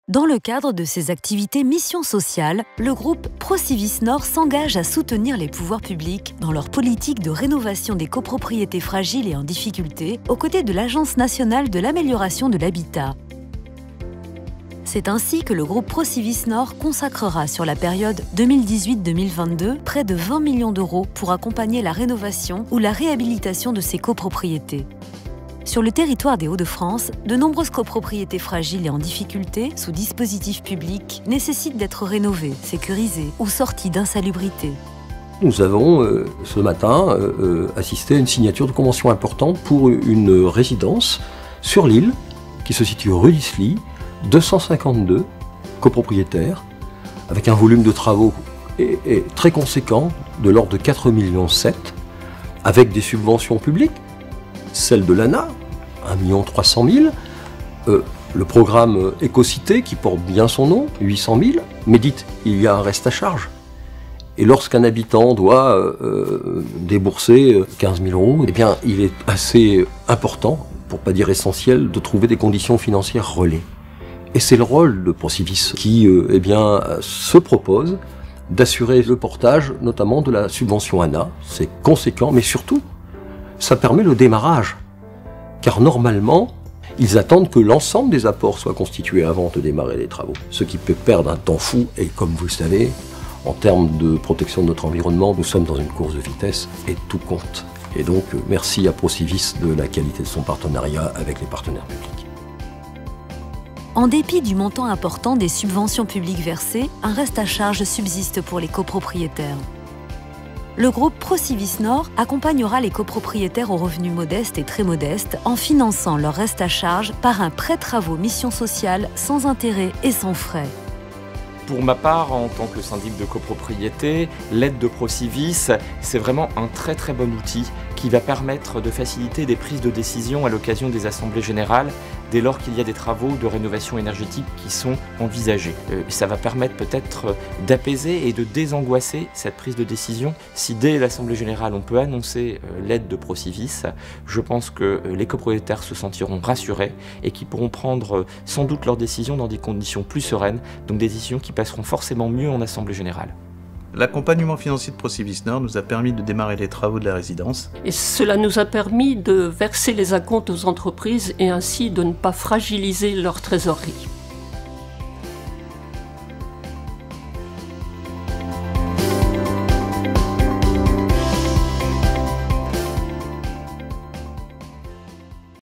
Dans le cadre de ses activités mission sociale, le groupe Procivis Nord s'engage à soutenir les pouvoirs publics dans leur politique de rénovation des copropriétés fragiles et en difficulté, aux côtés de l'Agence nationale de l'amélioration de l'habitat. C'est ainsi que le groupe Procivis Nord consacrera sur la période 2018-2022 près de 20 millions d'euros pour accompagner la rénovation ou la réhabilitation de ces copropriétés. Sur le territoire des Hauts-de-France, de nombreuses copropriétés fragiles et en difficulté, sous dispositif public, nécessitent d'être rénovées, sécurisées ou sorties d'insalubrité. Nous avons ce matin assisté à une signature de convention importante pour une résidence sur l'île qui se situe rue d'Isly, 252 copropriétaires, avec un volume de travaux très conséquent, de l'ordre de 4,7 millions, avec des subventions publiques, celle de l'ANA, 1,3 million, le programme Écocité qui porte bien son nom, 800 000, mais dites, il y a un reste à charge. Et lorsqu'un habitant doit débourser 15 000 euros, eh bien, il est assez important, pour ne pas dire essentiel, de trouver des conditions financières relais. Et c'est le rôle de Procivis qui se propose d'assurer le portage, notamment de la subvention ANA. C'est conséquent, mais surtout, ça permet le démarrage. Car normalement, ils attendent que l'ensemble des apports soient constitués avant de démarrer les travaux. Ce qui peut perdre un temps fou, et comme vous le savez, en termes de protection de notre environnement, nous sommes dans une course de vitesse et tout compte. Et donc, merci à Procivis de la qualité de son partenariat avec les partenaires publics. En dépit du montant important des subventions publiques versées, un reste à charge subsiste pour les copropriétaires. Le groupe Procivis Nord accompagnera les copropriétaires aux revenus modestes et très modestes en finançant leur reste à charge par un prêt travaux mission sociale sans intérêt et sans frais. Pour ma part, en tant que syndic de copropriété, l'aide de Procivis, c'est vraiment un très très bon outil qui va permettre de faciliter des prises de décision à l'occasion des assemblées générales dès lors qu'il y a des travaux de rénovation énergétique qui sont envisagés. Ça va permettre peut-être d'apaiser et de désangoisser cette prise de décision. Si dès l'assemblée générale on peut annoncer l'aide de Procivis, je pense que les copropriétaires se sentiront rassurés et qui pourront prendre sans doute leurs décisions dans des conditions plus sereines, donc des décisions qui passeront forcément mieux en assemblée générale. L'accompagnement financier de Procivis Nord nous a permis de démarrer les travaux de la résidence. Et cela nous a permis de verser les acomptes aux entreprises et ainsi de ne pas fragiliser leur trésorerie.